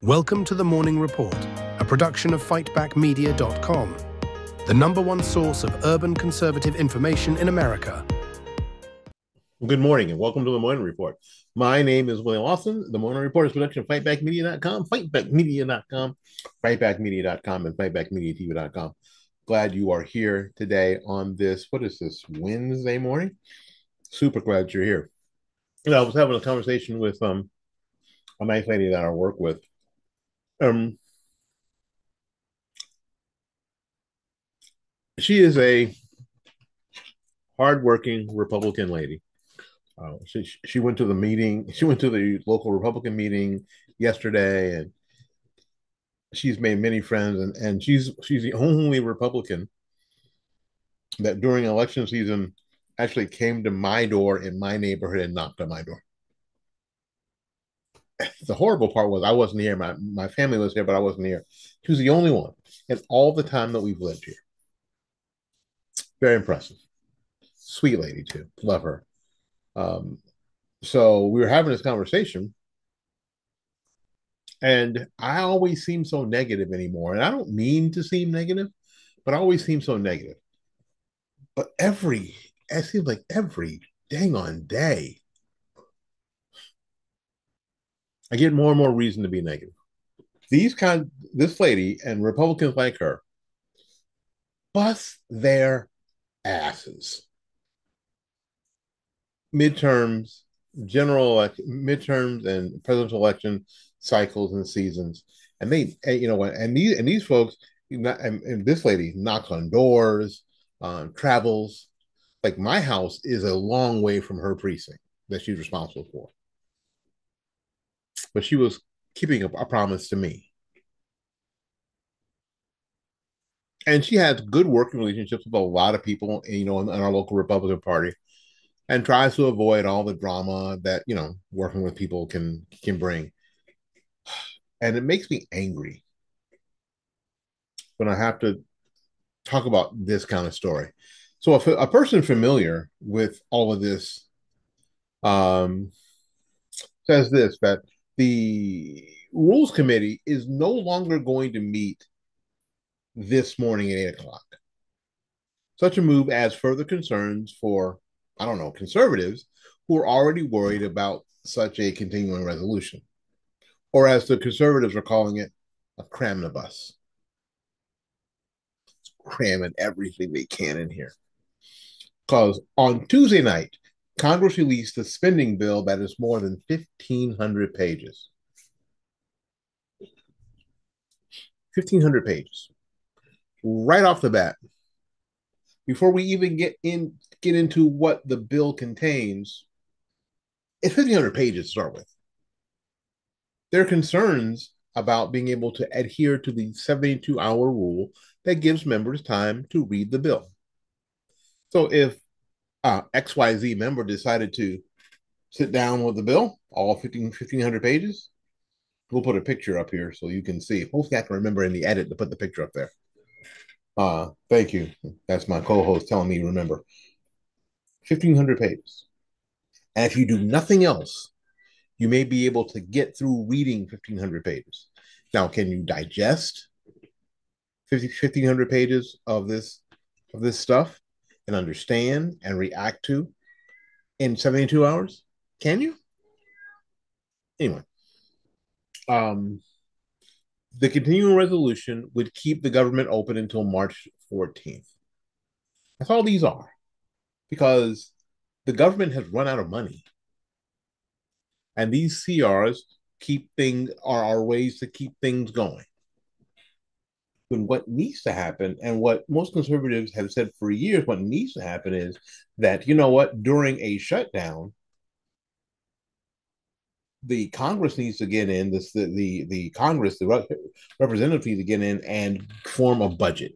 Welcome to the Morning Report, a production of fightbackmedia.com, the #1 source of urban conservative information in America. Good morning and welcome to the Morning Report. My name is Willie Lawson. The Morning Report is a production of fightbackmedia.com, fightbackmedia.com, and fightbackmediatv.com. Glad you are here today on this, what is this, Wednesday morning? Super glad you're here. I was having a conversation with a nice lady that I work with. She is a hardworking Republican lady. She went to the meeting. She went to the local Republican meeting yesterday, and she's made many friends. And she's the only Republican that during election season actually came to my door in my neighborhood and knocked on my door. The horrible part was I wasn't here. My family was here, but I wasn't here. She was the only one, and all the time that we've lived here. Very impressive. Sweet lady too. Love her. So we were having this conversation, and I always seem so negative anymore. And I don't mean to seem negative, but I always seem so negative. But it seems like every dang on day, I get more and more reason to be negative. This lady and Republicans like her bust their asses. Midterms, midterms and presidential election cycles and seasons. And these folks, and this lady knocks on doors, travels. Like my house is a long way from her precinct that she's responsible for. But she was keeping a promise to me. And she has good working relationships with a lot of people, in our local Republican Party, and tries to avoid all the drama that, working with people can bring. And it makes me angry when I have to talk about this kind of story. So if a person familiar with all of this says this, that the Rules Committee is no longer going to meet this morning at 8 o'clock. Such a move adds further concerns for, I don't know, conservatives who are already worried about such a continuing resolution, or as the conservatives are calling it, a cramnibus. It's cramming everything they can in here. Because on Tuesday night, Congress released a spending bill that is more than 1,500 pages. 1,500 pages. Right off the bat, before we even get into what the bill contains, it's 1,500 pages to start with. There are concerns about being able to adhere to the 72-hour rule that gives members time to read the bill. So if XYZ member decided to sit down with the bill, all 1,500 pages, we'll put a picture up here so you can see. Hopefully I can remember in the edit to put the picture up there. Thank you. That's my co-host telling me to remember. 1,500 pages. And if you do nothing else, you may be able to get through reading 1,500 pages. Now, can you digest 1,500 pages of this stuff and understand and react to in 72 hours? Can you? Anyway, the continuing resolution would keep the government open until March 14th. That's all these are, because the government has run out of money. And these CRs are ways to keep things going. When what needs to happen, and what most conservatives have said for years, what needs to happen is that, during a shutdown, the Congress needs to get in, the Congress, the representatives need to get in and form a budget,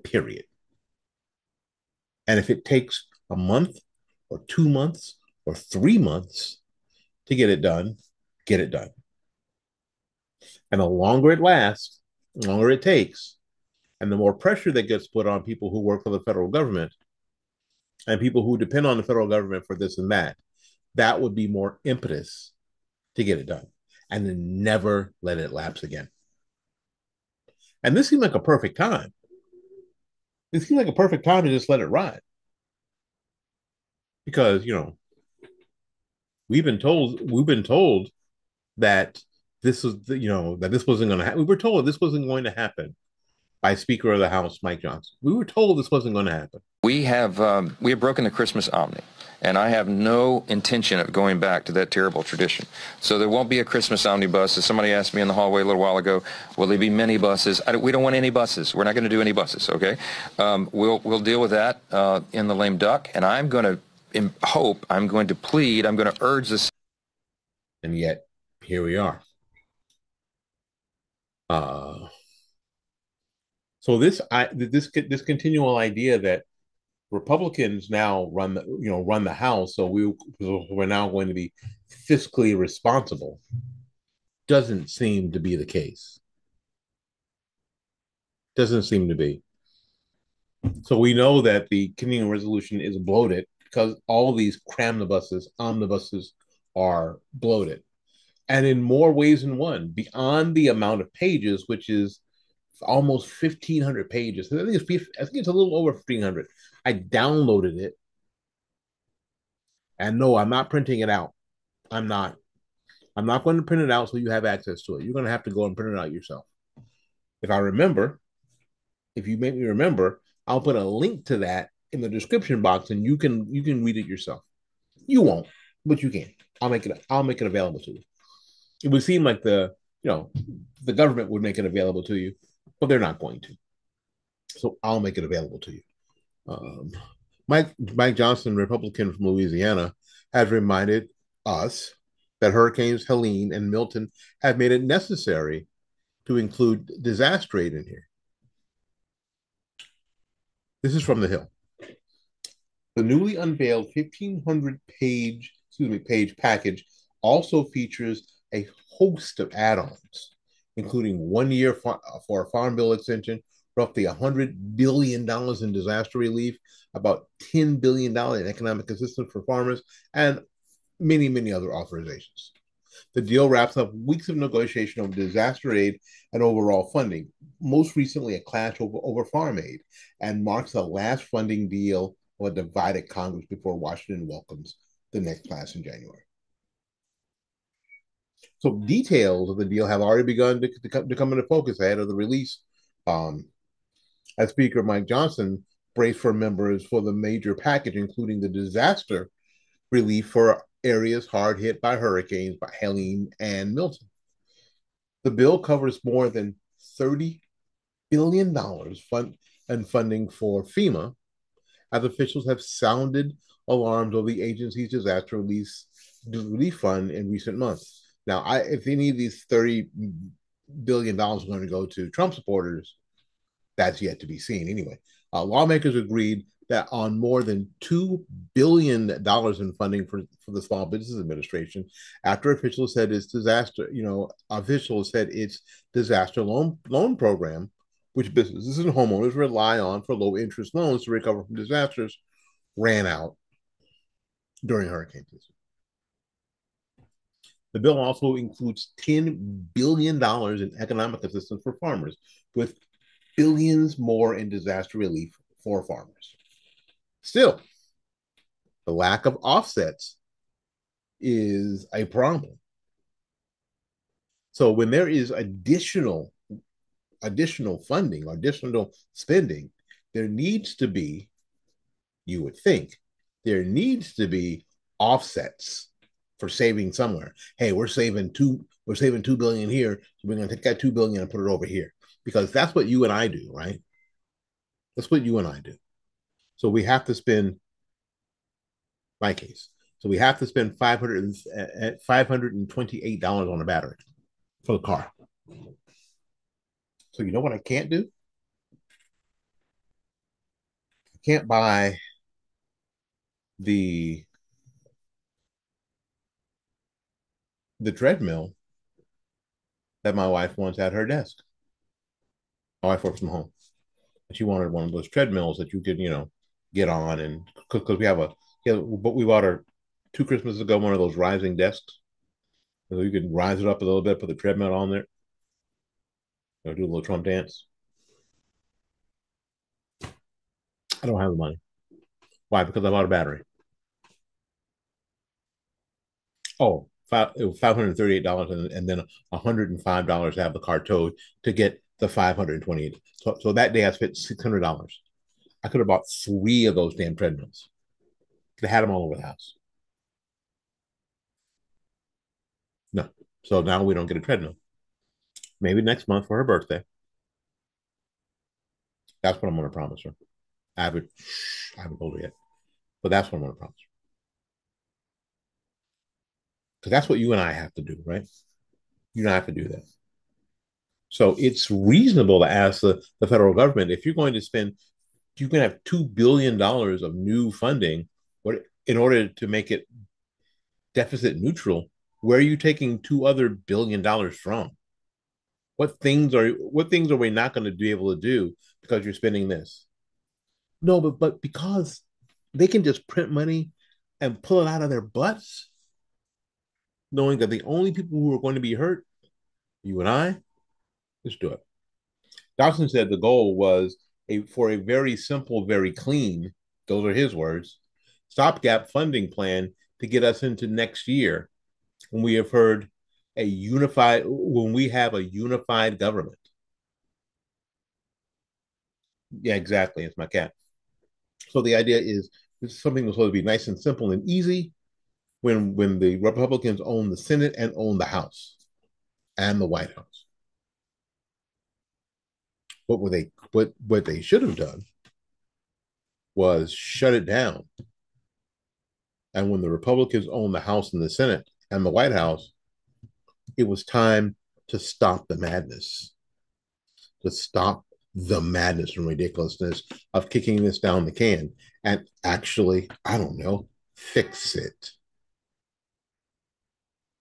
period. And if it takes a month or 2 months or 3 months to get it done, get it done. And the longer it lasts, the longer it takes, and the more pressure that gets put on people who work for the federal government and people who depend on the federal government for this and that would be more impetus to get it done. and then never let it lapse again. And this seemed like a perfect time. It seemed like a perfect time to just let it ride because we've been told that this was that this wasn't going to happen. We were told this wasn't going to happen by Speaker of the House Mike Johnson. We were told this wasn't going to happen. We have broken the Christmas omni, and I have no intention of going back to that terrible tradition. So there won't be a Christmas omnibus. As somebody asked me in the hallway a little while ago, will there be many buses? We don't want any buses. We're not going to do any buses. Okay, we'll deal with that in the lame duck, and I'm going to hope, I'm going to plead, I'm going to urge this. And yet, here we are. Uh, so this continual idea that Republicans now run the House, so we're now going to be fiscally responsible, doesn't seem to be the case. Doesn't seem to be. So we know that the continuing resolution is bloated because all these omnibuses are bloated, and in more ways than one, beyond the amount of pages, which is almost 1,500 pages. I think it's a little over 1,500. I downloaded it, and no, I'm not printing it out. I'm not. I'm not going to print it out so you have access to it. You're going to have to go and print it out yourself. If I remember, if you make me remember, I'll put a link to that in the description box, and you can read it yourself. You won't, but you can. I'll make it available to you. It would seem like the government would make it available to you, but they're not going to. So I'll make it available to you. Um, Mike Johnson, Republican from Louisiana, has reminded us that Hurricanes Helene and Milton have made it necessary to include disaster aid in here. This is from the Hill. The newly unveiled 1,500 page package also features a host of add-ons, including 1 year for a farm bill extension, roughly $100 billion in disaster relief, about $10 billion in economic assistance for farmers, and many, many other authorizations. The deal wraps up weeks of negotiation over disaster aid and overall funding, most recently a clash over farm aid, and marks the last funding deal of a divided Congress before Washington welcomes the next class in January. So details of the deal have already begun to come into focus ahead of the release. As Speaker Mike Johnson braced for members for the major package, including the disaster relief for areas hard hit by hurricanes, by Helene and Milton. The bill covers more than $30 billion funding for FEMA, as officials have sounded alarms over the agency's disaster relief fund in recent months. Now, if any of these $30 billion are going to go to Trump supporters, that's yet to be seen. Anyway, lawmakers agreed that on more than $2 billion in funding for the Small Business Administration, after officials said its disaster loan program, which businesses and homeowners rely on for low interest loans to recover from disasters, ran out during hurricane season. The bill also includes $10 billion in economic assistance for farmers, with billions more in disaster relief for farmers. Still, the lack of offsets is a problem. So when there is additional funding or additional spending, there needs to be, you would think, there needs to be offsets for saving somewhere. Hey, we're saving $2 billion here, so we're going to take that $2 billion and put it over here, because that's what you and I do, right? That's what you and I do. So we have to spend, my case, so we have to spend $528 on a battery for the car. So you know what I can't do? I can't buy the treadmill that my wife wants at her desk. My wife works from home. She wanted one of those treadmills that you could, get on, and because we bought her 2 Christmases ago one of those rising desks So you can rise it up a little bit, put the treadmill on there, or do a little Trump dance. I don't have the money. Why? Because I bought a battery. Oh, it was $538 and then $105 to have the car towed to get the 528. So that day I spent $600. I could have bought 3 of those damn treadmills. Could have had them all over the house. No. So now we don't get a treadmill. Maybe next month for her birthday. That's what I'm going to promise her. I haven't told her yet, but that's what I'm going to promise her. Because that's what you and I have to do, right? You don't have to do that. So it's reasonable to ask the federal government, if you're going to spend, you can have $2 billion of new funding in order to make it deficit neutral. Where are you taking $2 other billion from? What things are we not going to be able to do because you're spending this? No, but because they can just print money and pull it out of their butts, knowing that the only people who are going to be hurt, you and I, let's do it. Dawson said the goal was for a very simple, very clean, those are his words, stopgap funding plan to get us into next year when we have when we have a unified government. Yeah, exactly. It's my cat. So the idea is this is something that's supposed to be nice and simple and easy when the Republicans own the Senate and own the House and the White House. What they should have done was shut it down. And when the Republicans owned the House and the Senate and the White House, it was time to stop the madness, to stop the madness and ridiculousness of kicking this down the can and actually, I don't know, fix it.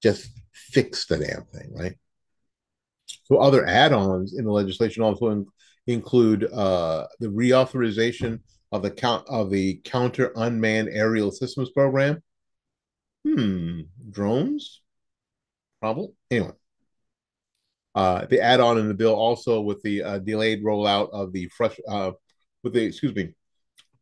Just fix the damn thing, right? So other add-ons in the legislation also include the reauthorization of the Counter Unmanned Aerial Systems Program. Drones? Problem? Anyway. The add-on in the bill also with the delayed rollout of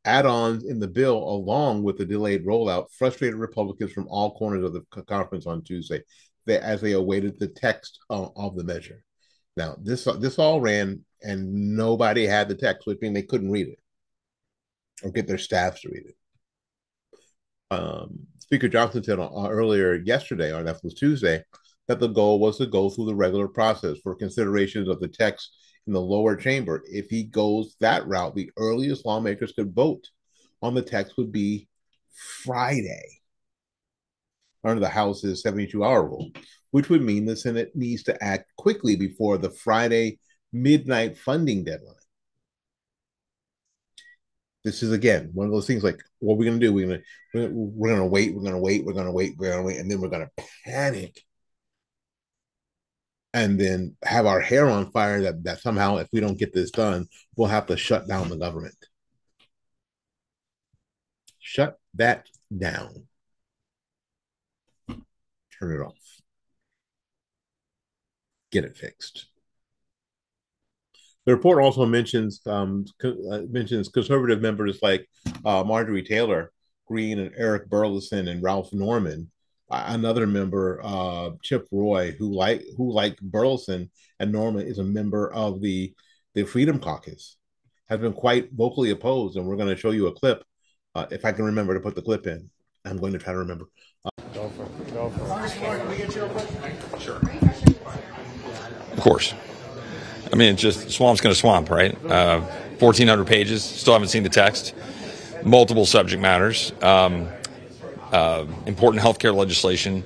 add-ons in the bill along with the delayed rollout frustrated Republicans from all corners of the conference on Tuesday as they awaited the text of the measure. Now, this all ran and nobody had the text, which means they couldn't read it or get their staffs to read it. Speaker Johnson said earlier yesterday, or that was Tuesday, that the goal was to go through the regular process for considerations of the text in the lower chamber. If he goes that route, the earliest lawmakers could vote on the text would be Friday under the House's 72-hour rule, which would mean the Senate needs to act quickly before the Friday midnight funding deadline. This is, again, one of those things like, what are we going to do? We're going to wait, and then we're going to panic and then have our hair on fire that somehow, if we don't get this done, we'll have to shut down the government. Shut that down. Turn it off. Get it fixed. The report also mentions conservative members like Marjorie Taylor Greene and Eric Burleson and Ralph Norman. Another member, Chip Roy, who like Burleson and Norman, is a member of the Freedom Caucus, has been quite vocally opposed, and we're going to show you a clip. If I can remember to put the clip in, I'm going to try to remember. Go for it. Can we get you real quick? Sure. Of course. I mean, it's just swamp's going to swamp, right? 1,400 pages. Still haven't seen the text. Multiple subject matters. Important healthcare legislation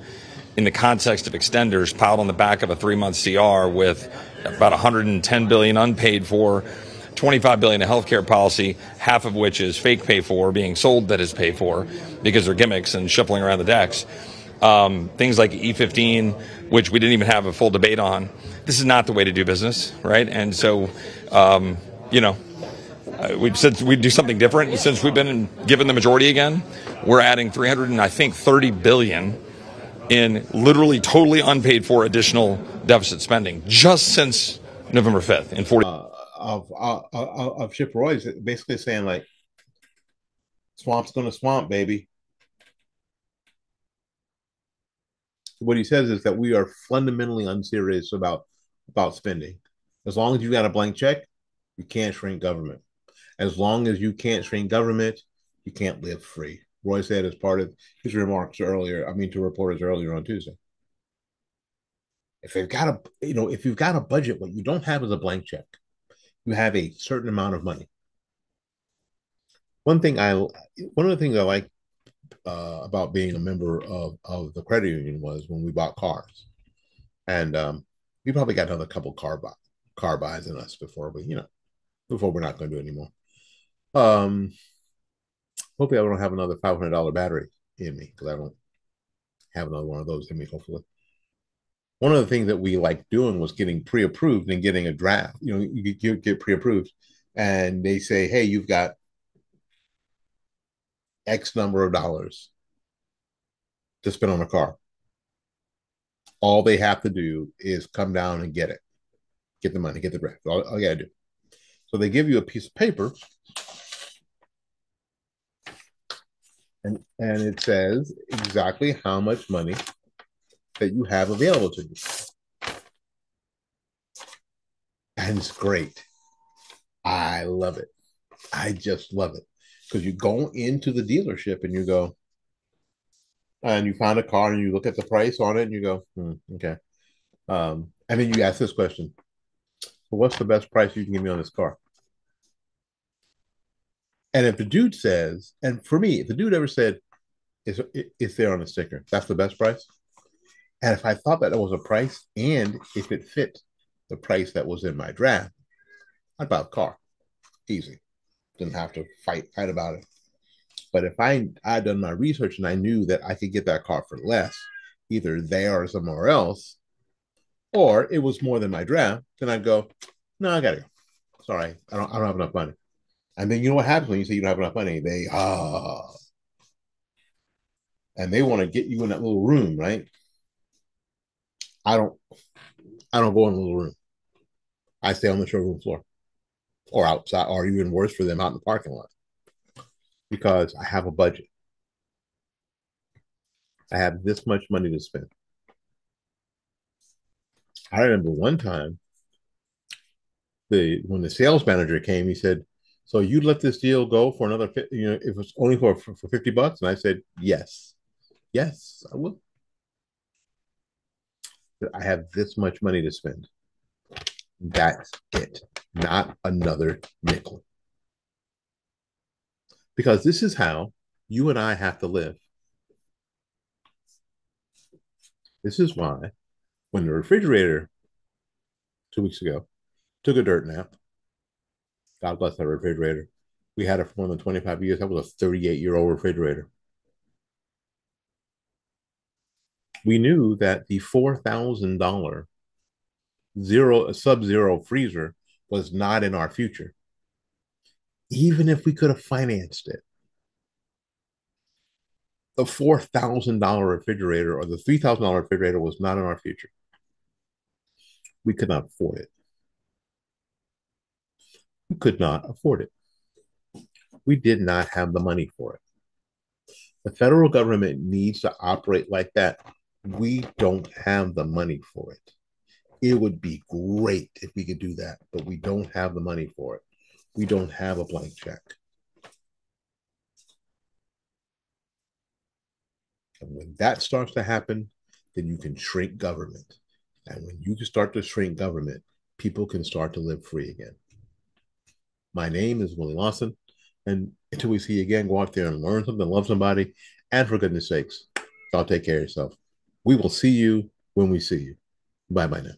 in the context of extenders piled on the back of a 3-month CR with about $110 billion unpaid for, $25 billion of healthcare policy, half of which is fake pay for, being sold that is pay for because they're gimmicks and shuffling around the decks. Things like E15, which we didn't even have a full debate on. This is not the way to do business, right? And so, we've said we'd do something different. Since we've been given the majority again, we're adding $330 billion in literally totally unpaid for additional deficit spending just since November 5th in 40. Of Chip Roy's basically saying like, swamp's going to swamp, baby. What he says is that we are fundamentally unserious about spending. As long as you got a blank check, you can't shrink government. As long as you can't shrink government, you can't live free. Roy said as part of his remarks earlier, to reporters earlier on Tuesday. If you've got a budget, what you don't have is a blank check. You have a certain amount of money. One of the things I like about being a member of the credit union was when we bought cars, and we probably got another couple car buys in us before we're not going to do it anymore. Hopefully I don't have another $500 battery in me, because I don't have another one of those in me, hopefully. One of the things that we liked doing was getting pre-approved and getting a draft. You get pre-approved and they say, hey, you've got X number of dollars to spend on a car. All they have to do is come down and get it. Get the money, get the draft. All you gotta do. So they give you a piece of paper, and it says exactly how much money that you have available to you. And it's great. I love it. I just love it. Because you go into the dealership and you go, and you find a car and you look at the price on it and you go, okay. And then you ask this question: well, what's the best price you can give me on this car? And if the dude says, and for me, if the dude ever said, it's there on the sticker, that's the best price. And if I thought that was a price, and if it fit the price that was in my draft, I'd buy the car. Easy. Didn't have to fight about it. But if I'd done my research and I knew that I could get that car for less, either there or somewhere else, or it was more than my draft, then I'd go, no, I gotta go. Sorry, I don't have enough money. And then you know what happens when you say you don't have enough money? And they want to get you in that little room, right? I don't go in the little room. I stay on the showroom floor, or outside, or even worse for them, out in the parking lot, because I have a budget. I have this much money to spend. I remember one time, when the sales manager came, he said, so you'd let this deal go for another, if it's only for $50? And I said, yes, I will. I have this much money to spend. That's it. Not another nickel. Because this is how you and I have to live. This is why when the refrigerator 2 weeks ago took a dirt nap, God bless that refrigerator. We had it for more than 25 years. That was a 38-year-old refrigerator. We knew that the $4,000 sub-zero freezer was not in our future, even if we could have financed it. The $4,000 refrigerator or the $3,000 refrigerator was not in our future. We could not afford it. We could not afford it. We did not have the money for it. The federal government needs to operate like that. We don't have the money for it. It would be great if we could do that, but we don't have the money for it. We don't have a blank check. And when that starts to happen, then you can shrink government. And when you can start to shrink government, people can start to live free again. My name is Willie Lawson. And until we see you again, go out there and learn something, love somebody. And for goodness sakes, y'all take care of yourself. We will see you when we see you. Bye-bye now.